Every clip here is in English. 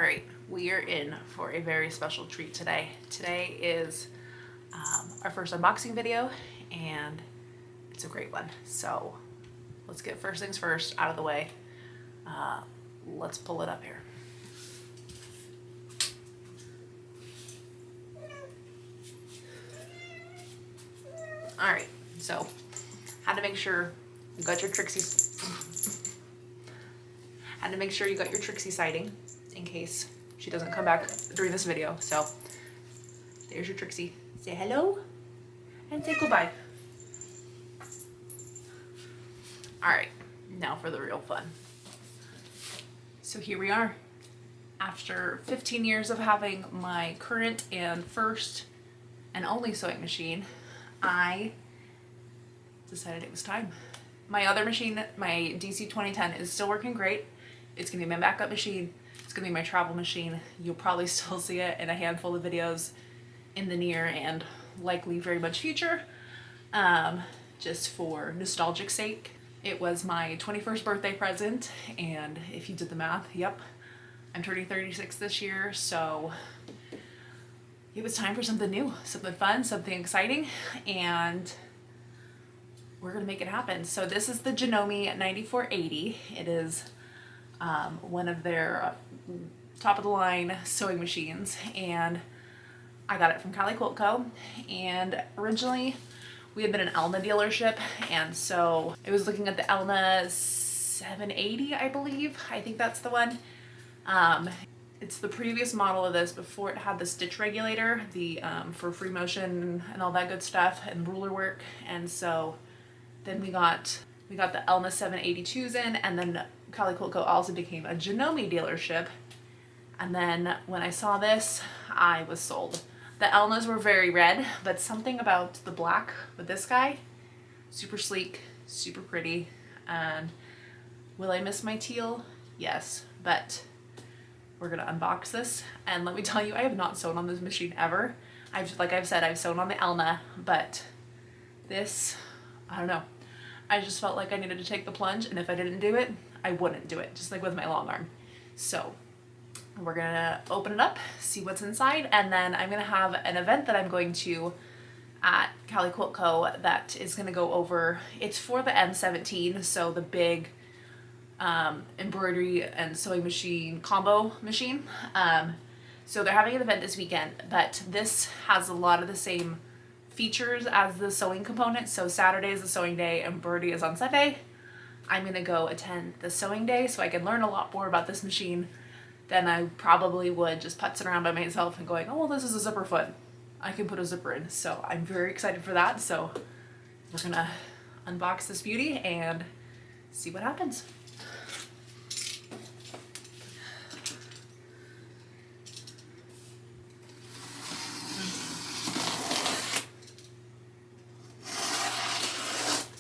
Alright, we are in for a very special treat today. Today is our first unboxing video, and it's a great one. So let's get first things first out of the way. Let's pull it up here. Alright, so had to make sure you got your Trixie siding in case she doesn't come back during this video. So there's your Trixie. Say hello and say goodbye. Alright, now for the real fun. So here we are. After 15 years of having my current and first and only sewing machine, I decided it was time. My other machine, my DC 2010, is still working great. It's gonna be my backup machine. It's gonna be my travel machine. You'll probably still see it in a handful of videos in the near and likely very much future, just for nostalgic sake. It was my 21st birthday present, and if you did the math, yep, I'm turning 36 this year, so it was time for something new, something fun, something exciting, and we're gonna make it happen. So this is the Janome 9480. It is one of their top of the line sewing machines, and I got it from Cali Quilt Co. And originally we had been an Elna dealership, and so I was looking at the Elna 780, I believe. I think that's the one. It's the previous model of this before it had the stitch regulator, the for free motion and all that good stuff, and ruler work. And so then we got the Elna 782s in, and then Cali Quilt Co. also became a Janome dealership. And then when I saw this, I was sold. The Elnas were very red, but something about the black with this guy, super sleek, super pretty. And will I miss my teal? Yes, but we're gonna unbox this. And let me tell you, I have not sewn on this machine ever. Like I've said, I've sewn on the Elna, but this, I don't know. I just felt like I needed to take the plunge, and if I didn't do it, I wouldn't do it, just like with my long arm. So we're gonna open it up, see what's inside, and then I'm gonna have an event that I'm going to at Cali Quilt Co. that is gonna go over, it's for the M17, so the big embroidery and sewing machine combo machine. So they're having an event this weekend, but this has a lot of the same features as the sewing component. So Saturday is the sewing day, embroidery is on Sunday. I'm gonna go attend the sewing day so I can learn a lot more about this machine than I probably would just putzing around by myself and going, oh, well, this is a zipper foot, I can put a zipper in. So I'm very excited for that. So we're gonna unbox this beauty and see what happens.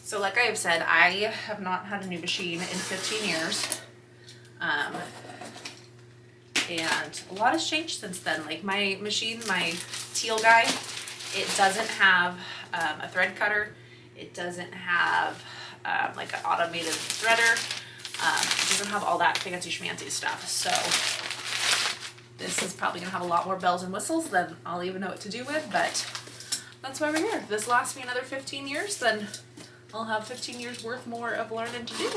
So like I have said, I have not had a new machine in 15 years. And a lot has changed since then. Like my machine, my teal guy, it doesn't have a thread cutter. It doesn't have like an automated threader. It doesn't have all that fancy schmancy stuff. So this is probably gonna have a lot more bells and whistles than I'll even know what to do with, but that's why we're here. If this lasts me another 15 years, then I'll have 15 years worth more of learning to do.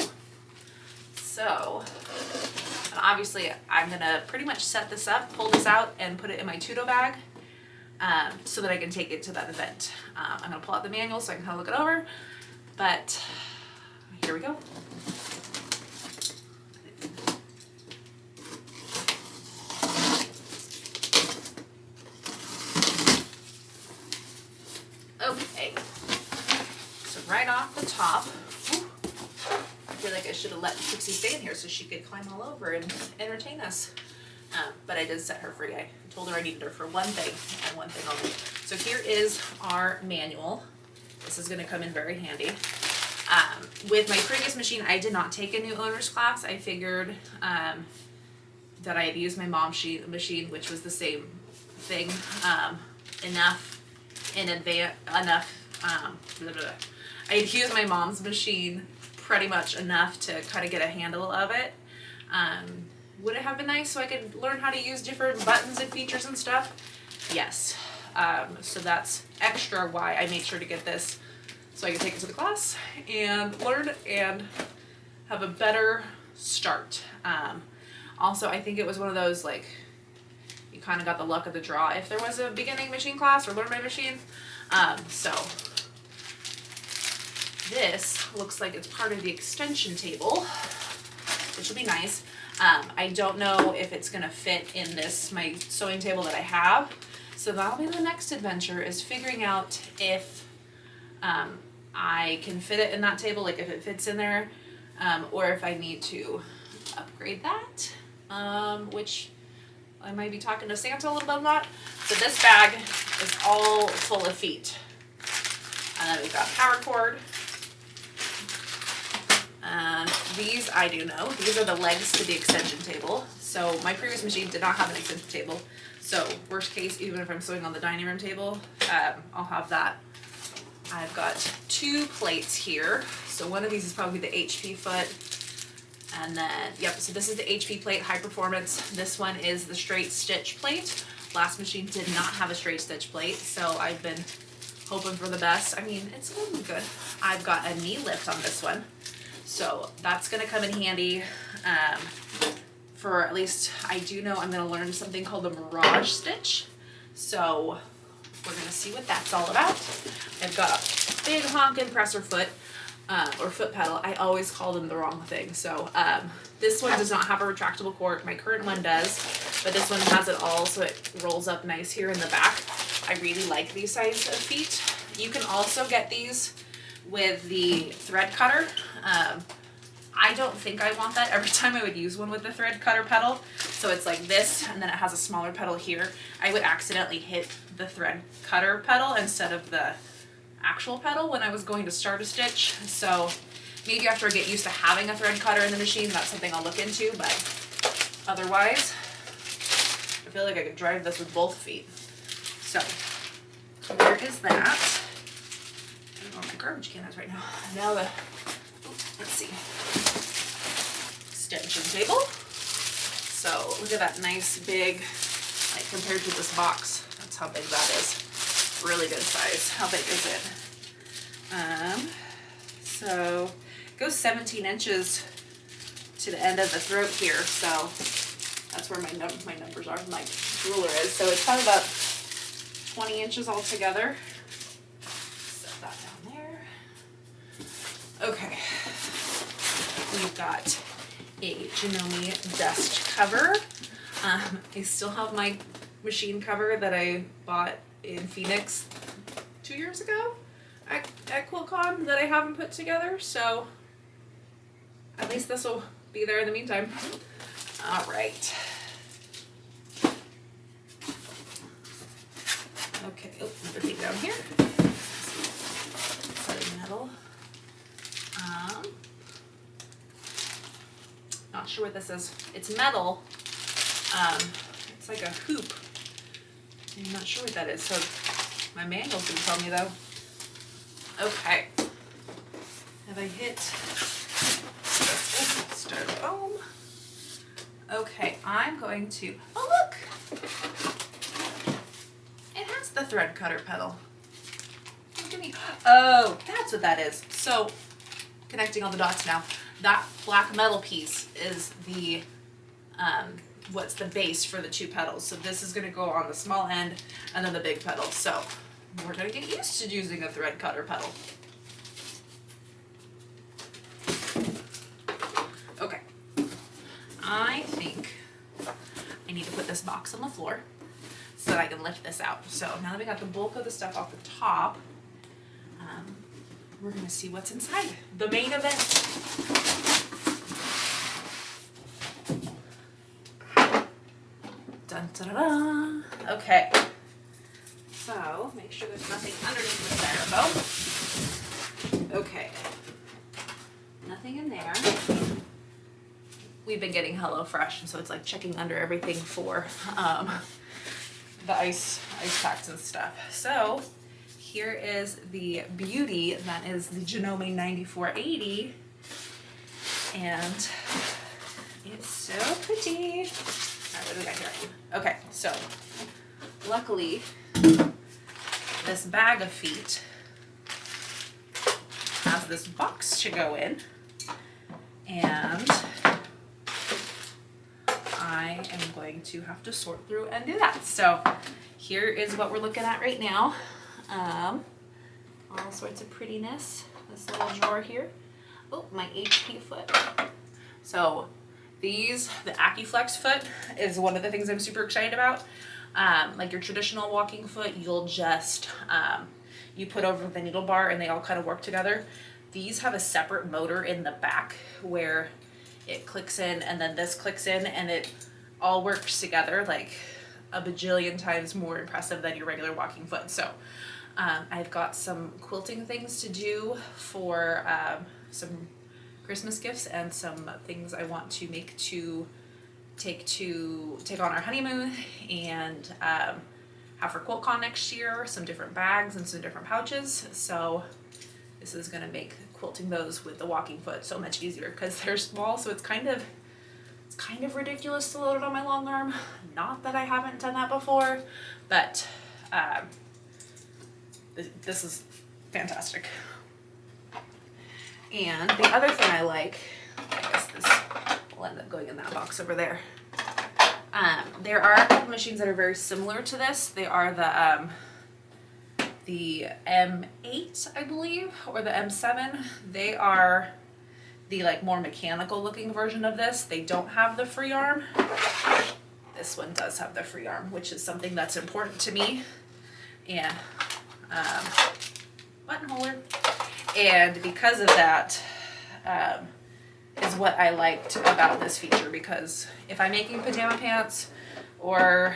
So, and obviously I'm gonna pretty much set this up, pull this out, and put it in my Tudo bag so that I can take it to that event. I'm gonna pull out the manual so I can kind of look it over, but here we go. Okay. Right off the top, I feel like I should have let Trixie stay in here so she could climb all over and entertain us. But I did set her free. I told her I needed her for one thing and one thing only. So here is our manual. This is going to come in very handy. With my previous machine, I did not take a new owner's class. I figured that I had used my mom's machine, which was the same thing, enough in advance, I had used my mom's machine pretty much enough to kind of get a handle of it. would it have been nice so I could learn how to use different buttons and features and stuff? Yes. So that's extra why I made sure to get this so I could take it to the class and learn and have a better start. Also, I think it was one of those, like, you kind of got the luck of the draw if there was a beginning machine class or learn my machine. So this looks like it's part of the extension table, which will be nice. I don't know if it's gonna fit in this, my sewing table that I have. So that'll be the next adventure, is figuring out if I can fit it in that table, like if it fits in there, or if I need to upgrade that, which I might be talking to Santa a little bit about. So this bag is all full of feet. And then we've got power cord. And these, I do know, these are the legs to the extension table. So my previous machine did not have an extension table. So worst case, even if I'm sewing on the dining room table, I'll have that. I've got 2 plates here. So one of these is probably the HP foot. And then, yep, so this is the HP plate, high performance. This one is the straight stitch plate. Last machine did not have a straight stitch plate, so I've been hoping for the best. I mean, it's going good. I've got a knee lift on this one. So that's gonna come in handy for, at least I do know I'm gonna learn something called a mirage stitch. So we're gonna see what that's all about. I've got a big honkin' presser foot, or foot pedal. I always call them the wrong thing. So this one does not have a retractable cord. My current one does, but this one has it all, so it rolls up nice here in the back. I really like these size of feet. You can also get these with the thread cutter. I don't think I want that every time I would use one with the thread cutter pedal. So it's like this, and then it has a smaller pedal here. I would accidentally hit the thread cutter pedal instead of the actual pedal when I was going to start a stitch. So maybe after I get used to having a thread cutter in the machine, that's something I'll look into, but otherwise, I feel like I could drive this with both feet. So there is that. I don't know where my garbage can is right now. Now the, let's see, extension table. So look at that nice big, like compared to this box, that's how big that is. Really good size. How big is it? So it goes 17 inches to the end of the throat here. So that's where my numbers are. My ruler is. So it's probably about 20 inches altogether. Set that down there. Okay. We've got a Janome dust cover. I still have my machine cover that I bought in Phoenix 2 years ago at QuiltCon that I haven't put together, so at least this will be there in the meantime. All right. Okay, oh, another thing down here. Sorry, metal. Not sure what this is. It's metal. It's like a hoop. I'm not sure what that is, so my manual's gonna tell me though. Okay. Have I hit styrofoam? Okay, I'm going to, oh look! It has the thread cutter pedal. Look at me. Oh, that's what that is. So, connecting all the dots now. That black metal piece is the what's the base for the 2 pedals. So this is going to go on the small end and then the big pedal. So we're going to get used to using a thread cutter pedal. Okay. I think I need to put this box on the floor so that I can lift this out. So now that we got the bulk of the stuff off the top, we're going to see what's inside. The main event. Dun, da, da, da. Okay, so make sure there's nothing underneath the styrofoam. Okay, nothing in there. We've been getting HelloFresh, and so it's like checking under everything for the ice packs and stuff. So here is the beauty that is the Janome 9480, and yeah, It's so pretty. All right, what do we got here? Okay, so luckily this bag of feet has this box to go in, and I am going to have to sort through and do that. So here is what we're looking at right now. All sorts of prettiness. This little drawer here. Oh, my HP foot. So these, the AccuFlex foot is one of the things I'm super excited about. Like your traditional walking foot, you'll just, you put over the needle bar and they all kind of work together. These have a separate motor in the back where it clicks in and then this clicks in and it all works together like a bajillion times more impressive than your regular walking foot. So I've got some quilting things to do for some Christmas gifts and some things I want to make to take on our honeymoon and have for QuiltCon next year, some different bags and some different pouches. So this is gonna make quilting those with the walking foot so much easier because they're small, so it's kind of ridiculous to load it on my long arm. Not that I haven't done that before, but this is fantastic. And the other thing I like, I guess this will end up going in that box over there. There are a couple machines that are very similar to this. They are the M8, I believe, or the M7. They are the like more mechanical looking version of this. They don't have the free arm. This one does have the free arm, which is something that's important to me. And button holder. And because of that, is what I liked about this feature, because if I'm making pajama pants or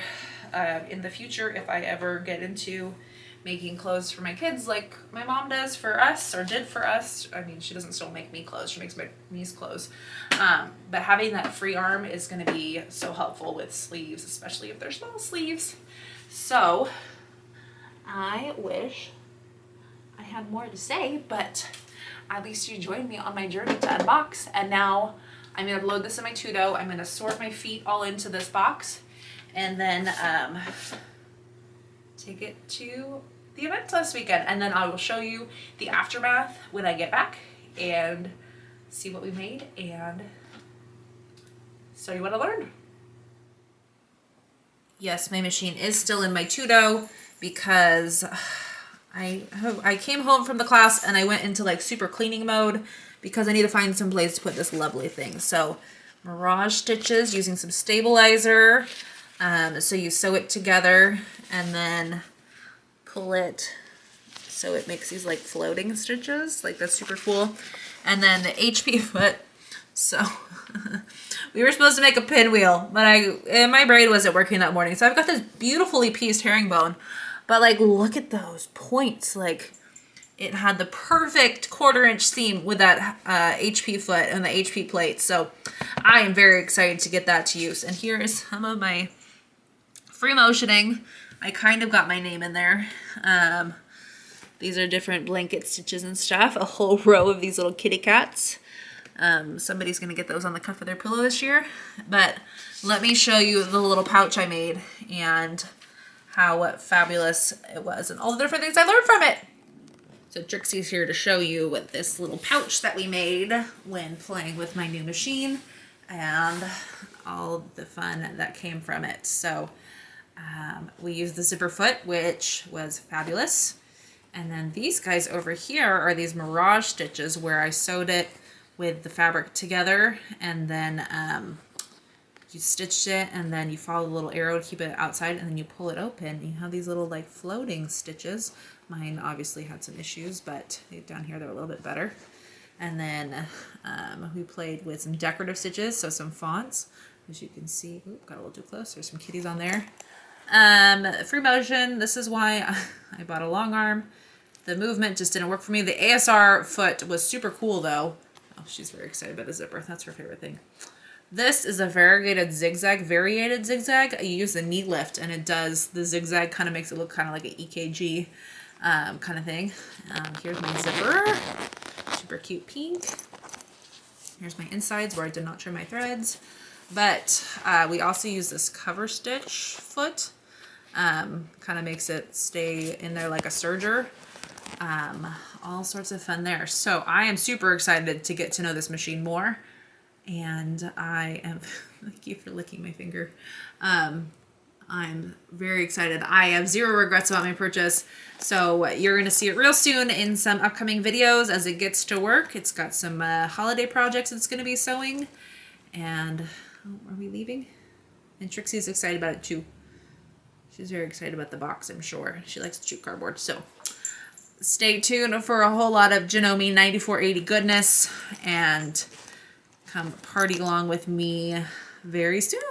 in the future, if I ever get into making clothes for my kids like my mom does for us or did for us, I mean, she doesn't still make me clothes, she makes my niece clothes, but having that free arm is going to be so helpful with sleeves, especially if they're small sleeves. So I wish I had more to say, but at least you joined me on my journey to unbox. And now I'm going to load this in my Tudo. I'm going to sort my feet all into this box and then take it to the event this weekend. And then I will show you the aftermath when I get back and see what we made and show you what I learned. Yes, my machine is still in my Tudo because I came home from the class and I went into like super cleaning mode because I need to find some place to put this lovely thing. So mirage stitches using some stabilizer. So you sew it together and then pull it so it makes these like floating stitches. Like that's super cool. And then the HP foot. So we were supposed to make a pinwheel, but my braid wasn't working that morning. So I've got this beautifully pieced herringbone. But like, look at those points. Like it had the perfect 1/4 inch seam with that HP foot and the HP plate. So I am very excited to get that to use. And here is some of my free motioning. I kind of got my name in there. These are different blanket stitches and stuff. A whole row of these little kitty cats. Somebody's going to get those on the cuff of their pillow this year. But let me show you the little pouch I made and how fabulous it was and all the different things I learned from it. So Trixie's here to show you what this little pouch that we made when playing with my new machine and all the fun that came from it. So we used the zipper foot, which was fabulous. And then these guys over here are these mirage stitches where I sewed it with the fabric together and then you stitched it and then you follow the little arrow to keep it outside and then you pull it open. You have these little like floating stitches. Mine obviously had some issues, but down here they're a little bit better. And then we played with some decorative stitches, so some fonts, as you can see. Ooh, got a little too close. There's some kitties on there. Free motion. This is why I bought a long arm. The movement just didn't work for me. The ASR foot was super cool though. Oh, she's very excited about the zipper. That's her favorite thing. This is a variated zigzag. I use the knee lift and it does the zigzag, kind of makes it look kind of like an EKG kind of thing. Here's my zipper, super cute pink. Here's my insides where I did not trim my threads. But we also use this cover stitch foot. Kind of makes it stay in there like a serger. All sorts of fun there. So I am super excited to get to know this machine more. And I am, thank you for licking my finger. I'm very excited. I have zero regrets about my purchase. So you're going to see it real soon in some upcoming videos as it gets to work. It's got some holiday projects it's going to be sewing. And are we leaving? And Trixie's excited about it too. She's very excited about the box, I'm sure. She likes to chew cardboard. So stay tuned for a whole lot of Janome 9480 goodness. And come party along with me very soon.